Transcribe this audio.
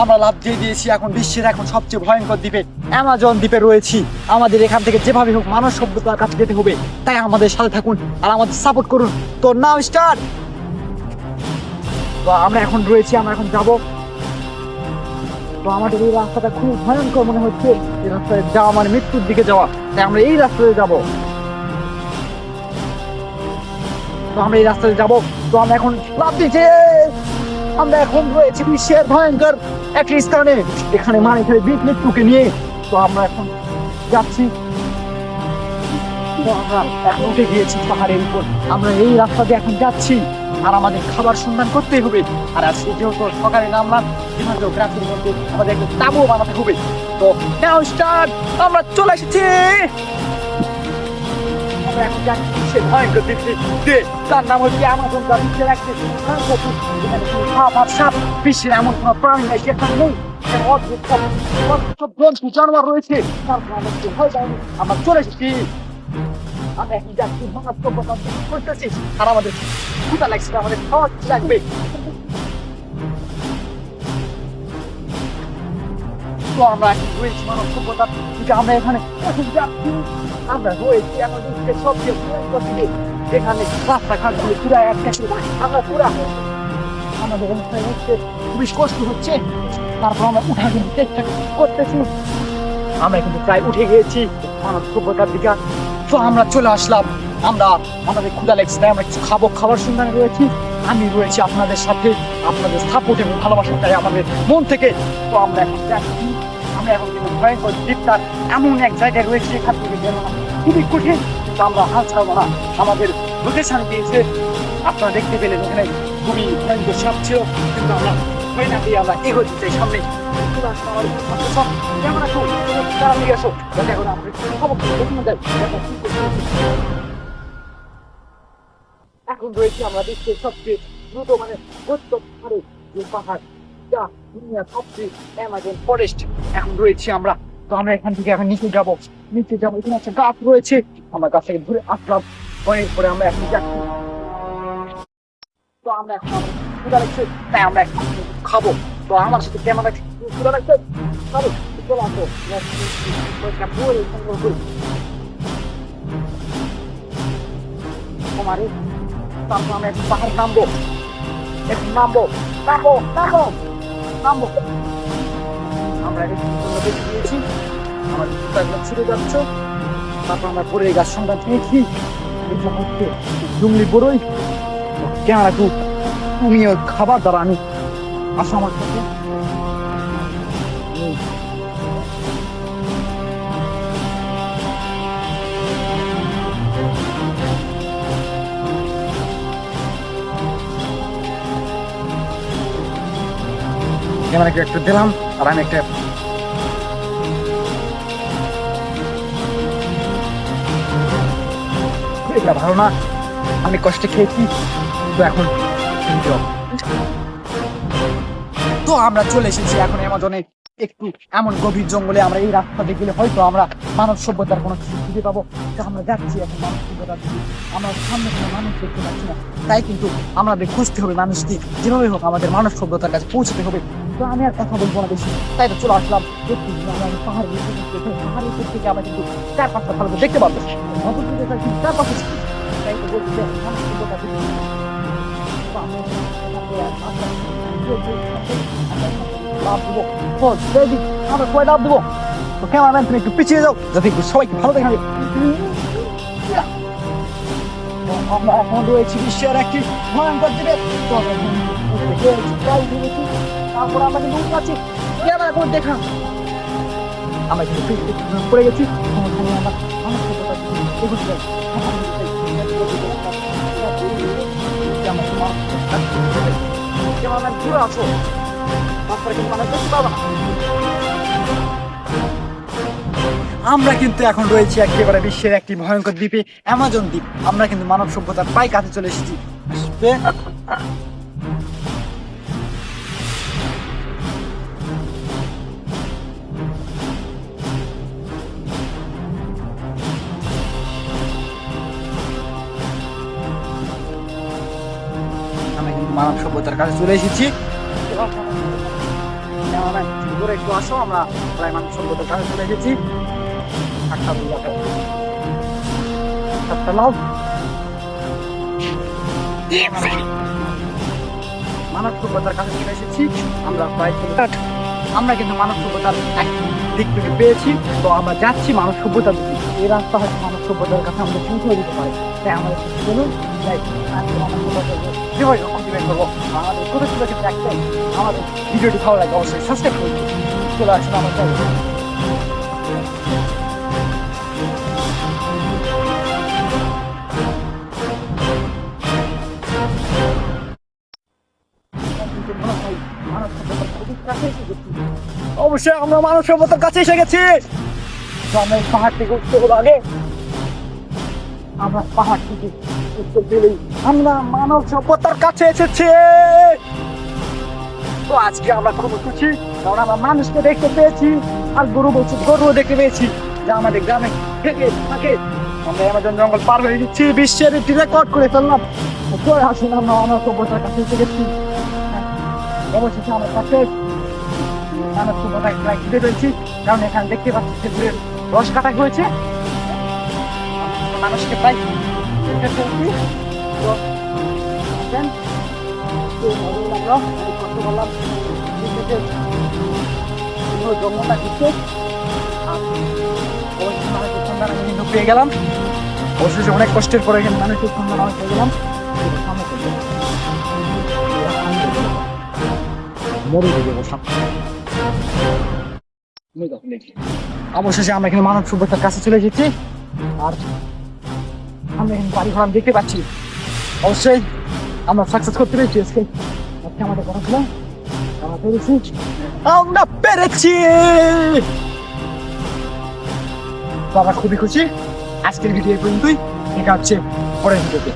আমরা লাফ দিয়ে দিয়েছি এখন বিশ্বের এখন সবচেয়ে ভয়ঙ্কর দ্বীপে অ্যামাজন দ্বীপে রয়েছি। আমাদের এখান থেকে যেভাবে হোক মানব সভ্যতার কাছে যেতে হবে, তাই আমাদের সাথে থাকুন আর আমাদের সাপোর্ট করুন। তো নাও স্টার্ট। তো আমরা এখন রয়েছি, আমরা এখন যাব। তো আমাদের এই রাস্তাটা খুব ভয়ঙ্কর মনে হচ্ছে, এই রাস্তায় যাওয়া মানে মৃত্যুর দিকে যাওয়া, তাই আমরা এই রাস্তায় যাব। তো আমরা এই রাস্তায় যাব। তো আমরা এখন লাফ দিয়েছি, আমরা এখন রয়েছি বিশ্বের ভয়ঙ্কর একটি স্থানে, এখানে মানুষের মৃত্যুকে নিয়ে। তো আমরা এখন যাচ্ছি। তো আমরা এখন উঠে গিয়েছি পাহাড়ের উপর, আমরা এই রাস্তা দিয়ে এখন যাচ্ছি আর আমাদের খাবার সন্ধান করতেই হবে। আর আজকে যেহেতু সকালে নামলাম, গ্রামের মধ্যে আমাদের একটা তাঁবু বানাতে হবে। তো নাও স্টার্ট, আমরা চলে এসেছি। আমরা এখন যাচ্ছি বিশ্বের ভয়ঙ্কর দ্বীপে, তার নাম হচ্ছে অ্যামাজন। বিশ্বের একটি সাপ, বিশ্বের এমন কোনো প্রাণী নাই সেখানে নেই, অদ্ভুত সব জন্তু জানোয়ার রয়েছে। তারপর আমাদের ভয় পাইনি, আমরা চলে এসেছি। আমরা এখন যাচ্ছি মানব সভ্যতা করতেছি, আর আমাদের ক্ষুধা লাগছে, আমাদের খাওয়া লাগবে। তো আমরা এখন রয়েছি মানব সভ্যতার দিকে, আমরা এখানে এখন যাচ্ছি। আমরা রয়েছি আমাদের সবচেয়ে ভয়ঙ্কর দিকে, যেখানে রাস্তাঘাটগুলো পুরা একটা আমরা পুরা আমাদের অবস্থায় হচ্ছে খুবই কষ্ট হচ্ছে। তারপর আমরা উঠার জন্য চেষ্টা করতেছি, আমরা কিন্তু প্রায় উঠে গিয়েছি মানব সভ্যতার দিকে। তো আমরা চলে আসলাম, আমরা আমাদের ক্ষুধা লেগেছে, তাই আমরা কিছু খাবো, খাবার সন্ধানে রয়েছি। আমি রয়েছি আপনাদের সাথে, আপনাদের সাপোর্ট এবং ভালোবাসা চাই আমাদের মন থেকে। তো আমরা এখন যাচ্ছি, আমরা এখন কিন্তু ভয়ঙ্কর দ্বীপটার এমন এক জায়গায় রয়েছে, এখান থেকে বেরোনো খুবই কঠিন, কিন্তু আমরা হাল ছাড়বো না। আমাদের লোকেশন দিয়েছে, আপনারা দেখতে পেলেন ওখানে খুবই ভয়ঙ্কর সাপ ছিল, কিন্তু আমরা ভয় না পেয়ে আমরা এগোতে চাই সামনে। কেমন আছো? তাড়াতাড়ি আসো, যাতে এখন আমাদের খবর দেখুন দেয়। এখন রয়েছে আমরা বিশ্বের সবচেয়ে দ্রুত মানে গন্তব্যস্থলে যে পাহাড়, যা দুনিয়ার সবচেয়ে অ্যামাজন ফরেস্ট। এখন রয়েছি আমরা। তো আমরা এখান থেকে এখন নিচে যাবো, এখানে একটা গাছ রয়েছে, আমরা গাছ থেকে ঘুরে আসলাম, অনেক পরে আমরা এখন যাচ্ছি। তো আমরা এখন ক্ষুধা লাগছে, তাই আমরা এখন খাবো। তো আমার সাথে কেমন আছে, ক্ষুধা লাগছে, খাবো। চলো আসো, তোমার তারপর আমরা এখন পাহাড় নামবো, এখন নামবো। আমরা দেখে দিয়েছি, আমার জুতাগুলো ছিঁড়ে যাচ্ছ। তারপর আমরা পরে গাছ সন্ধান পেয়েছি, এটা হচ্ছে জঙ্গলি বড়ই। কেন রাখু তুমি ওর খাবার দ্বারা আমি আসো আমার সাথে। ক্যামেরাকে একটু দিলাম আর আমি একটা এটা ভালো না, আমি কষ্টে খেয়েছি। তো এখন তো আমরা চলে এসেছি এখন অ্যামাজনে একটু এমন গভীর জঙ্গলে। আমরা এই রাস্তা দিয়ে গেলে হয়তো আমরা মানব সভ্যতার কোনো কিছু খুঁজে পাবো। তো আমরা যাচ্ছি এখন মানব সভ্যতার দিকে, আমরা সামনে কোনো মানুষ দেখতে পাচ্ছি না, তাই কিন্তু আমাদের খুঁজতে হবে মানুষকে, যেভাবে হোক আমাদের মানব সভ্যতার কাছে পৌঁছতে হবে। তো আমি আর কথা বলবো না বেশি, তাই তো চলে আসলাম। পাহাড়ের উপর থেকে আমরা কিন্তু চার পাঁচটা ভালো দেখতে পাবো, চার পাঁচটা, তাই তো বলছি যে মানব সভ্যতা থেকে লাভ দেবো। আমরা সবাই লাভ দেবো। তো ক্যামেরাম্যান তুমি একটু পিছিয়ে যাও, যাতে সবাইকে ভালো দেখা যায়। আমরা এখন রয়েছি বিশ্বের একটি ভয়ঙ্কর দ্বীপে। তারপর আমরা কিন্তু উঠে ক্যামেরা করে দেখা, আমরা কিন্তু পড়ে গেছি। আমরা কিন্তু এখন রয়েছি একেবারে বিশ্বের একটি ভয়ঙ্কর দ্বীপে, অ্যামাজন দ্বীপ। আমরা কিন্তু মানব সভ্যতার প্রায় কাছে চলে এসেছি। মানব সভ্যতার কাছে চলে এসেছি। ঘুরে একটু আসো, আমরা প্রায় মানব সভ্যতার কাছে চলে এসেছি। মানব সভ্যতার কাছে চলে এসেছি আমরা প্রায়। আমরা কিন্তু মানব সভ্যতার এক দিক থেকে পেয়েছি, তো আমরা যাচ্ছি মানব সভ্যতার দিকে। এই রাস্তা হয়তো মানব সভ্যতার কাছে আমাদের পৌঁছে দিতে পারে। তাই আমাদের চলুন যাই, মানব সভ্যতার যেভাবে কন্টিনিউ করবো। আমাদের ছোটো ছোটো ক্ষেত্রে একটাই, আমাদের ভিডিওটি ভালো লাগে অবশ্যই সাবস্ক্রাইব করুন। চলে আসুন আমার চ্যানেলে। অবশ্যই আমরা মানব সভ্যতার কাছে এসে গেছি। তো আমরা এই পাহাড় থেকে উঠতে হলো আগে, আমরা পাহাড় থেকে উঠতে গেলেই আমরা মানব সভ্যতার কাছে এসেছি। তো আজকে আমরা খুব খুশি, কারণ আমরা মানুষকে দেখতে পেয়েছি, আর গরু দেখতে পেয়েছি যা আমাদের গ্রামে থেকে থাকে। আমরা আমাজন জঙ্গল পার হয়ে দিচ্ছি, বিশ্বের একটি রেকর্ড করে ফেললাম। চলে আসুন, আমরা মানব সভ্যতার কাছে এসে গেছি। অবশেষে আমার কাছে মানব সভ্যতা প্রায় ঘিরে রয়েছি, কারণ এখানে দেখতে পাচ্ছি খেজুরের রস কাটা হয়েছে। মানুষকে প্রায় পেয়ে গেলাম। অবশেষে অনেক কষ্টের পরে এখানে মানুষের সন্ধান আমি পেয়ে গেলাম। অবশেষে আমরা এখানে মানব সভ্যতার কাছে চলে এসেছি, আর আমরা এখানে বাড়ি ঘোড়া দেখতে পাচ্ছি। অবশ্যই আমরা সাকসেস করতে পেরেছি। আজকে আমাদের কথা ছিল আমরা পেরেছি, আমরা পেরেছি। তো আমরা খুবই খুশি। আজকের ভিডিও পর্যন্তই, দেখা হচ্ছে পরের ভিডিওতে।